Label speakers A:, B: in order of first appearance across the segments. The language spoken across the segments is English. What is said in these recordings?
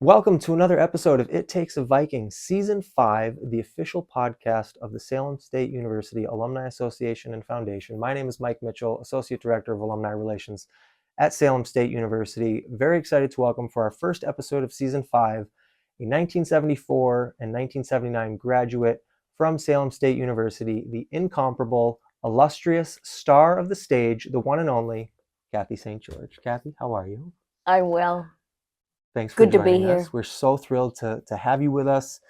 A: Welcome to another episode of It Takes a Viking, Season 5, the official podcast of the Salem State University Alumni Association and Foundation. My name is Mike Mitchell, Associate Director of Alumni Relations at Salem State University. Very excited to welcome for our first episode of Season 5, a 1974 and 1979 graduate from Salem State University, the incomparable, illustrious star of the stage, the one and only, Kathy St. George. Kathy, how are you?
B: I'm well.
A: Thanks for
B: Good to be
A: joining
B: here.
A: us. We're so thrilled to have you with us,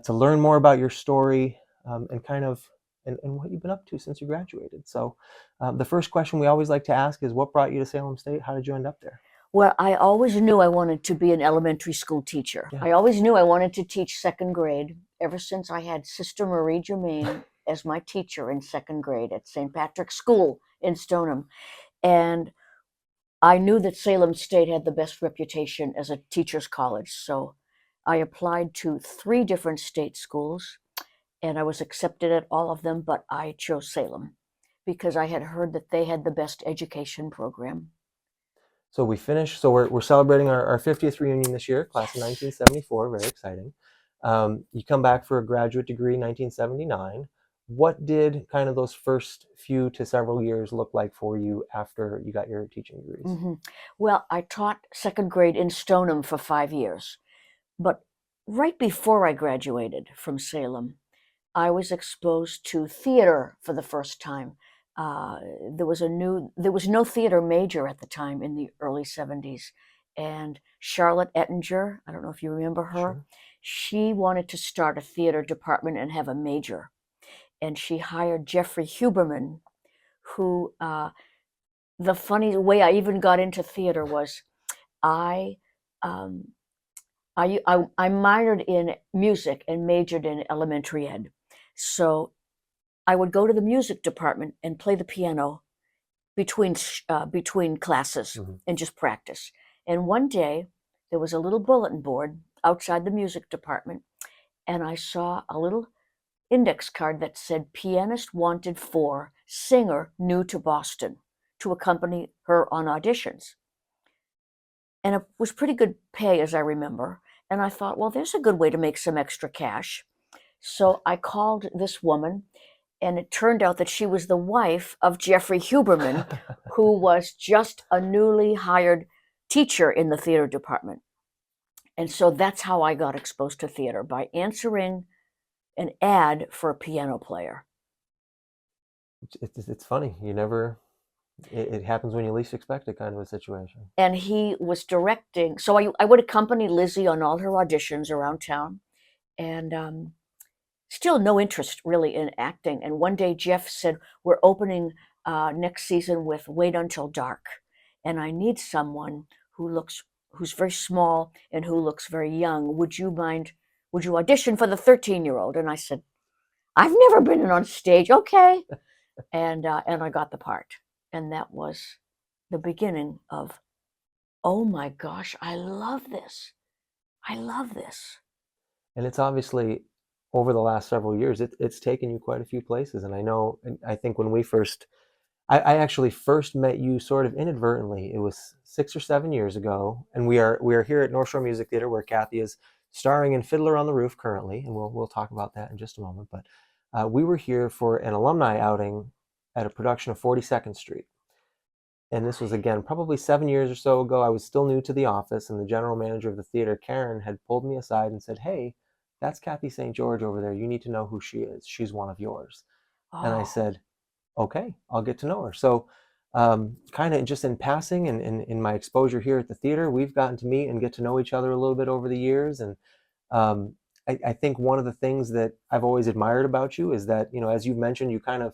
A: to learn more about your story and what you've been up to since you graduated. So the first question we always like to ask is, what brought you to Salem State? How did you end up there?
B: Well, I always knew I wanted to be an elementary school teacher.
A: Yeah.
B: I always knew I wanted to teach second grade ever since I had Sister Marie Germain as my teacher in second grade at St. Patrick's School in Stoneham. And I knew that Salem State had the best reputation as a teacher's college. So I applied to 3 different state schools and I was accepted at all of them, but I chose Salem because I had heard that they had the best education program.
A: So we finished. So we're celebrating our 50th reunion this year, class of 1974. Very exciting. You come back for a graduate degree in 1979. What did kind of those first few to several years look like for you after you got your teaching degrees?
B: Mm-hmm. Well, I taught second grade in Stoneham for 5 years, but right before I graduated from Salem, I was exposed to theater for the first time. Uh, there was no theater major at the time in the early 70s, and Charlotte Ettinger, I don't know if you remember her,
A: Sure.
B: she wanted to start a theater department and have a major, and she hired Jeffrey Huberman, who the funny way I even got into theater was I um, I minored in music and majored in elementary ed. So I would go to the music department and play the piano between classes
A: Mm-hmm.
B: and just practice. And one day there was a little bulletin board outside the music department, and I saw a little index card that said pianist wanted for singer new to Boston to accompany her on auditions. And it was pretty good pay, as I remember. And I thought, well, there's a good way to make some extra cash. So I called this woman, and it turned out that she was the wife of Jeffrey Huberman, who was just a newly hired teacher in the theater department. And so that's how I got exposed to theater, by answering an ad for a piano player.
A: It's funny. It happens when you least expect it, kind of a situation.
B: And he was directing. So I would accompany Lizzie on all her auditions around town. And still no interest really in acting. And one day Jeff said, we're opening next season with Wait Until Dark. And I need someone who's very small and who looks very young. Would you audition for the 13-year-old? And I said, I've never been on stage. Okay. And I got the part. And that was the beginning of, oh my gosh, I love this. I love this.
A: And it's obviously, over the last several years, it's taken you quite a few places. And I think when I actually first met you sort of inadvertently. It was 6 or 7 years ago, and we are here at North Shore Music Theater, where Kathy is starring in Fiddler on the Roof currently, and we'll talk about that in just a moment. But we were here for an alumni outing at a production of 42nd Street. And this was, again, probably 7 years or so ago. I was still new to the office, and the general manager of the theater, Karen, had pulled me aside and said, "Hey, that's Kathy St. George over there. You need to know who she is. She's one of yours." And I
B: Oh,
A: said, "Okay, I'll get to know her." So kind of just in passing and in my exposure here at the theater, we've gotten to meet and get to know each other a little bit over the years. And um, I think one of the things that I've always admired about you is that, as you've mentioned, you kind of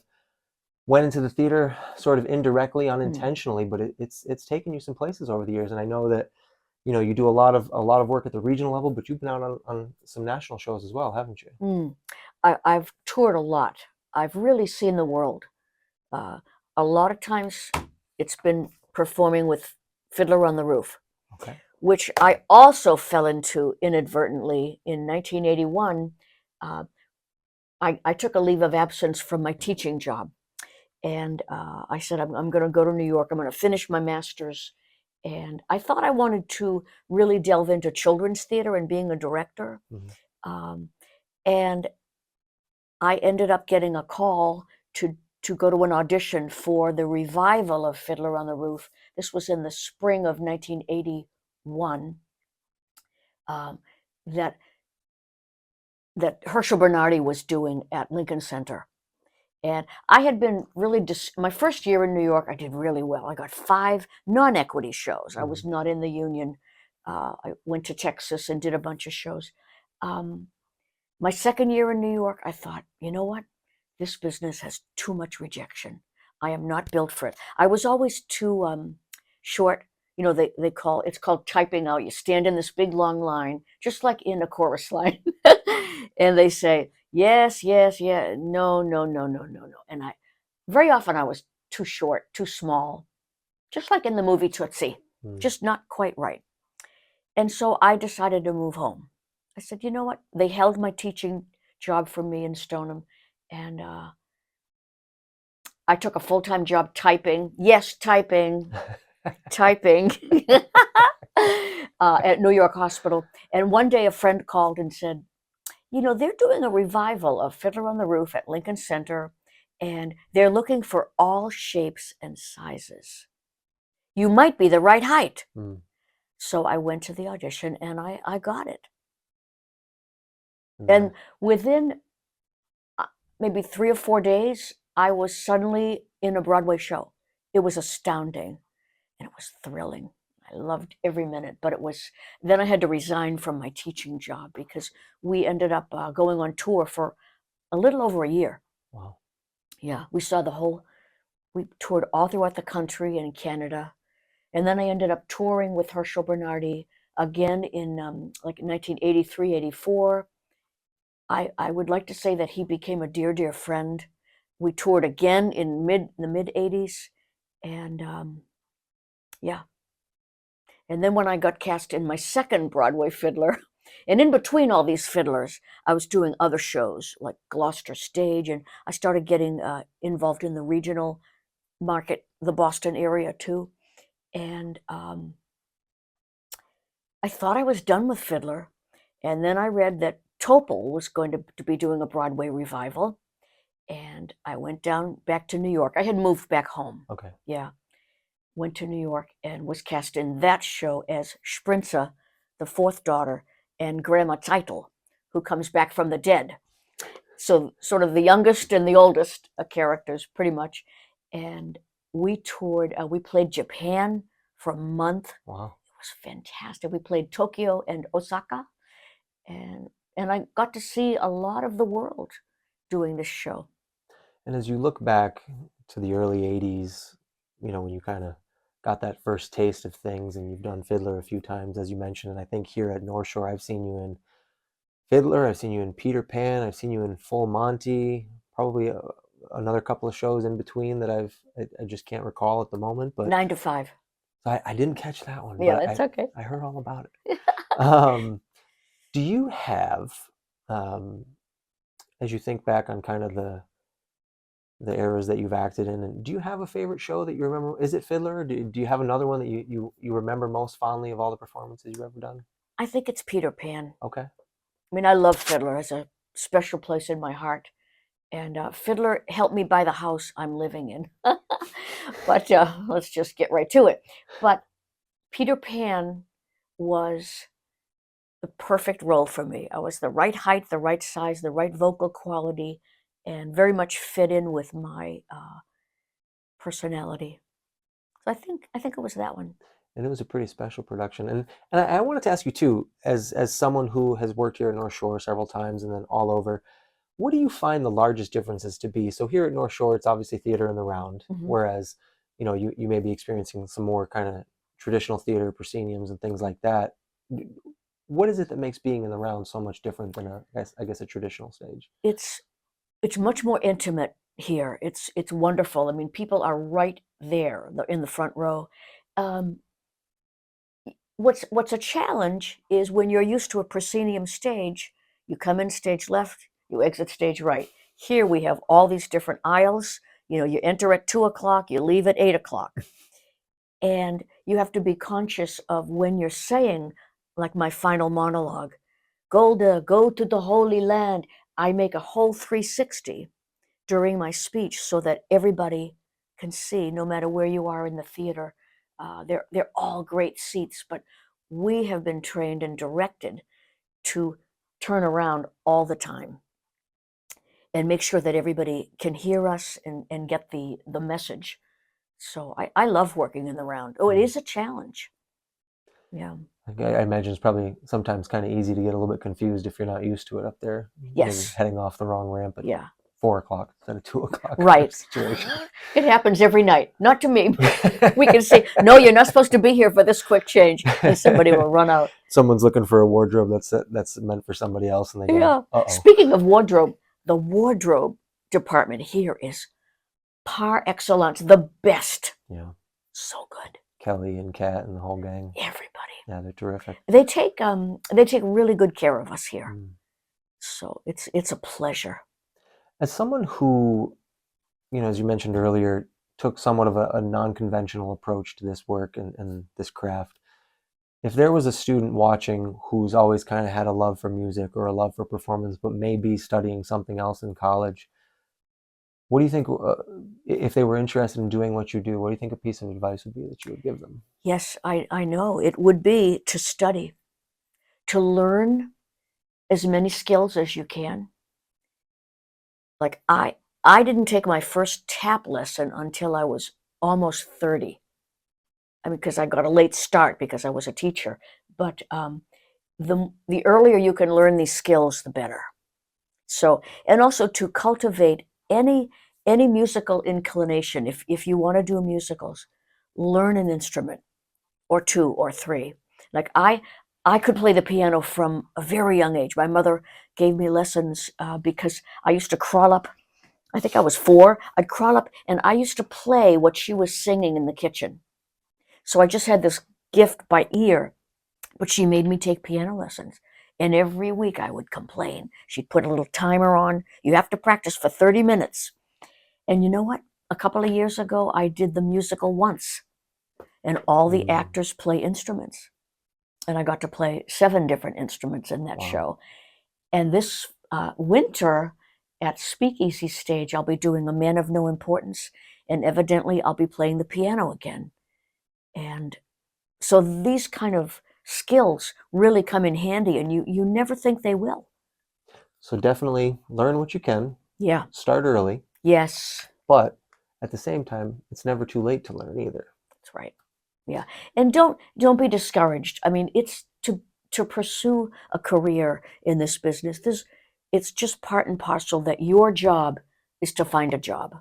A: went into the theater sort of indirectly, unintentionally, but it's taken you some places over the years. And I know that, you do a lot of work at the regional level, but you've been out on some national shows as well, haven't you?
B: I've toured a lot. I've really seen the world. Uh, a lot of times it's been performing with Fiddler on the Roof,
A: Okay.
B: which I also fell into inadvertently in 1981. Uh, I took a leave of absence from my teaching job. And I said, I'm going to go to New York. I'm going to finish my master's. And I thought I wanted to really delve into children's theater and being a director.
A: Mhm.
B: Um, and I ended up getting a call to go to an audition for the revival of Fiddler on the Roof. This was in the spring of 1981. Um, that that Herschel Bernardi was doing at Lincoln Center. And I had been really, my first year in New York, I did really well. I got 5 non-equity shows. I was
A: Mhm.
B: not in the union. I went to Texas and did a bunch of shows. Um, my second year in New York, I thought, you know what? This business has too much rejection. I am not built for it. I was always too short. You know, they call it's called typing out. You stand in this big long line, just like in a chorus line, and they say yes, yes, yeah, no, no, no, no, no, no. And I very often I was too short, too small, just like in the movie Tootsie,
A: Mm.
B: just not quite right. And so I decided to move home. I said, you know what? They held my teaching job for me in Stoneham, and I took a full-time job typing. Yes, typing, typing at New York Hospital. And one day a friend called and said, you know, they're doing a revival of Fiddler on the Roof at Lincoln Center, and they're looking for all shapes and sizes. You might be the right height.
A: Mm.
B: So I went to the audition and I got it.
A: And
B: And within uh, maybe 3 or 4 days, I was suddenly in a Broadway show. It was astounding and it was thrilling. I loved every minute, but it was, then I had to resign from my teaching job because we ended up going on tour for a little over a year.
A: wow.
B: Yeah, we toured all throughout the country and Canada. And then I ended up touring with Herschel Bernardi again in like 1983, 84. I would like to say that he became a dear, dear friend. We toured again in the mid 80s. And yeah. And then when I got cast in my second Broadway Fiddler, and in between all these fiddlers, I was doing other shows like Gloucester Stage, and I started getting involved in the regional market, the Boston area too. And I thought I was done with Fiddler. And then I read that Topol was going to be doing a Broadway revival. And I went down back to New York. I had moved back home.
A: Okay.
B: Yeah. Went to New York and was cast in that show as Sprinza, the fourth daughter, and Grandma Title, who comes back from the dead. So sort of the youngest and the oldest characters, pretty much. And we toured. We played Japan for a month.
A: Wow.
B: It was fantastic. We played Tokyo and Osaka, and I got to see a lot of the world doing this show.
A: And as you look back to the early 80s, you know, when you kind of got that first taste of things and you've done Fiddler a few times, as you mentioned, and I think here at North Shore, I've seen you in Fiddler, I've seen you in Peter Pan, I've seen you in Full Monty, probably another couple of shows in between that I just can't recall at the moment, but
B: 9 to 5.
A: so I didn't catch that one,
B: Yeah,
A: but
B: that's okay.
A: I heard all about it. Um, do you have, um, as you think back on kind of the eras that you've acted in, and do you have a favorite show that you remember? Is it Fiddler? Or do you have another one that you remember most fondly of all the performances you've ever done?
B: I think it's Peter Pan.
A: Okay.
B: I mean, I love Fiddler. It's a special place in my heart. And Fiddler helped me buy the house I'm living in. But let's just get right to it. But Peter Pan was the perfect role for me. I was the right height, the right size, the right vocal quality, and very much fit in with my personality. So I think it was that one.
A: And it was a pretty special production. And I wanted to ask you too, as someone who has worked here at North Shore several times and then all over, what do you find the largest differences to be? So here at North Shore, it's obviously theater in the round,
B: Hmm.
A: whereas, you know, you may be experiencing some more kind of traditional theater, prosceniums and things like that. What is it that makes being in the round so much different than I guess a traditional stage?
B: It's much more intimate here. It's wonderful. I mean, people are right there in the front row. Um, what's a challenge is when you're used to a proscenium stage, you come in stage left, you exit stage right. Here we have all these different aisles. You know, you enter at 2 o'clock, you leave at 8 o'clock, and you have to be conscious of when you're saying, like my final monologue, Golda, go to the Holy Land. I make a whole 360 during my speech so that everybody can see, no matter where you are in the theater. They're all great seats, but we have been trained and directed to turn around all the time and make sure that everybody can hear us and get the message. So I love working in the round. Oh, it is a challenge. Yeah.
A: I imagine it's probably sometimes kind of easy to get a little bit confused if you're not used to it up there. Maybe
B: Yes.
A: heading off the wrong ramp at
B: Yeah.
A: 4 o'clock instead of 2 o'clock.
B: Right.
A: Situation.
B: It happens every night. Not to me. We can say, no, you're not supposed to be here for this quick change. And somebody will run out.
A: Someone's looking for a wardrobe that's meant for somebody else, and they go,
B: Yeah.
A: uh-oh.
B: Speaking of wardrobe, the wardrobe department here is par excellence, the best.
A: Yeah.
B: So good.
A: Kelly and Kat and the whole gang.
B: Everybody.
A: Yeah, they're terrific.
B: They take really good care of us here. So it's a pleasure.
A: As someone who, as you mentioned earlier, took somewhat of a non-conventional approach to this work and this craft, if there was a student watching who's always kind of had a love for music or a love for performance, but maybe studying something else in college, what do you think, if they were interested in doing what you do, what do you think a piece of advice would be that you would give them?
B: Yes, I know. It would be to study, to learn as many skills as you can. Like I didn't take my first tap lesson until I was almost 30. I mean, because I got a late start because I was a teacher. But the earlier you can learn these skills, the better. So, and also to cultivate any musical inclination. If you want to do musicals, learn an instrument or two or three. Like I could play the piano from a very young age. My mother gave me lessons because I used to crawl up. I think I was 4. I'd crawl up and I used to play what she was singing in the kitchen. So I just had this gift by ear, but she made me take piano lessons. And every week I would complain. She'd put a little timer on. You have to practice for 30 minutes. And you know what? A couple of years ago, I did the musical once. And all the actors play instruments. And I got to play 7 different instruments in that show. And this winter at Speakeasy Stage, I'll be doing A Man of No Importance. And evidently, I'll be playing the piano again. And so these kind of skills really come in handy, and you never think they will.
A: So definitely learn what you can.
B: Yeah.
A: Start early.
B: Yes.
A: But at the same time, it's never too late to learn either.
B: That's right. Yeah. And don't be discouraged. I mean, it's to pursue a career in this business. It's just part and parcel that your job is to find a job.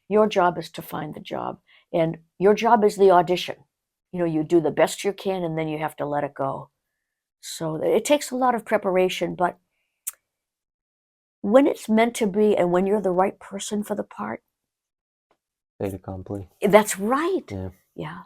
B: Your job is to find the job. And your job is the audition. You do the best you can, and then you have to let it go. So it takes a lot of preparation, but when it's meant to be and when you're the right person for the part,
A: fait accompli.
B: That's right. Yeah.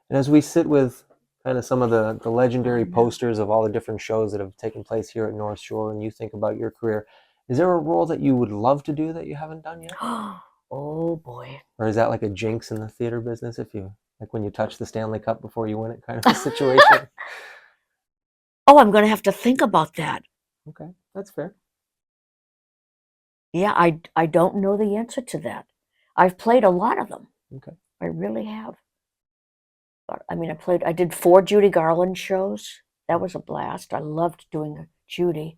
A: And as we sit with kind of some of the legendary posters of all the different shows that have taken place here at North Shore, and you think about your career, is there a role that you would love to do that you haven't done yet?
B: Oh boy.
A: Or is that like a jinx in the theater business, if you like when you touch the Stanley Cup before you win it kind of a situation?
B: Oh, I'm going to have to think about that.
A: Okay, that's fair.
B: Yeah, I don't know the answer to that. I've played a lot of them.
A: Okay.
B: I really have. But I mean, I did 4 Judy Garland shows. That was a blast. I loved doing Judy.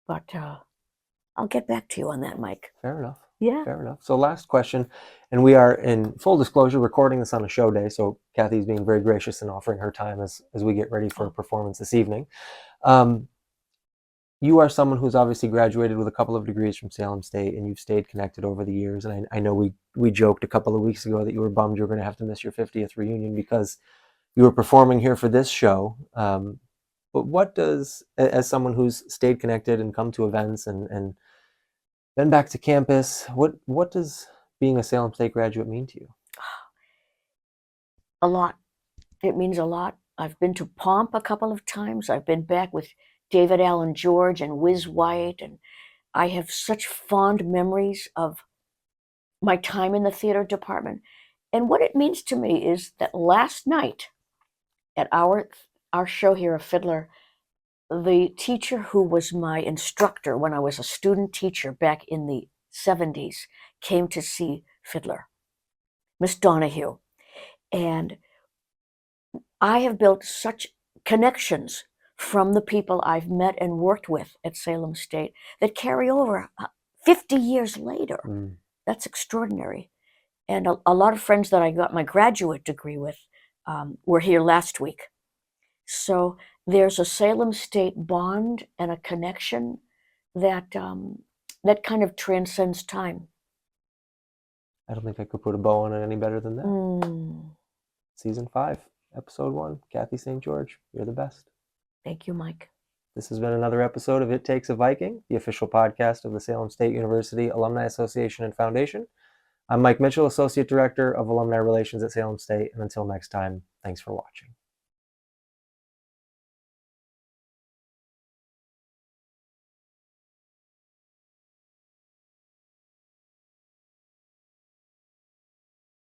B: But I'll get back to you on that, Mike.
A: Fair enough.
B: Yeah.
A: Fair enough. So last question, and we are in full disclosure recording this on a show day, so Kathy's being very gracious in offering her time as we get ready for a performance this evening. You are someone who's obviously graduated with a couple of degrees from Salem State, and you've stayed connected over the years. And I know we joked a couple of weeks ago that you were bummed you were going to have to miss your 50th reunion because you were performing here for this show. But what does, as someone who's stayed connected and come to events and then back to campus, what does being a Salem State graduate mean to you?
B: A lot. It means a lot. I've been to Pomp a couple of times. I've been back with David Allen George and Whiz White, and I have such fond memories of my time in the theater department. And what it means to me is that last night at our show here of Fiddler, the teacher who was my instructor when I was a student teacher back in the 70s came to see Fiddler, Miss Donahue. And I have built such connections from the people I've met and worked with at Salem State that carry over 50 years later.
A: Mm.
B: That's extraordinary. And a lot of friends that I got my graduate degree with were here last week. So there's a Salem State bond and a connection that that kind of transcends time.
A: I don't think I could put a bow on it any better than that.
B: Mm.
A: Season 5, Episode 1, Kathy St. George, you're the best.
B: Thank you, Mike.
A: This has been another episode of It Takes a Viking, the official podcast of the Salem State University Alumni Association and Foundation. I'm Mike Mitchell, Associate Director of Alumni Relations at Salem State, and until next time, thanks for watching.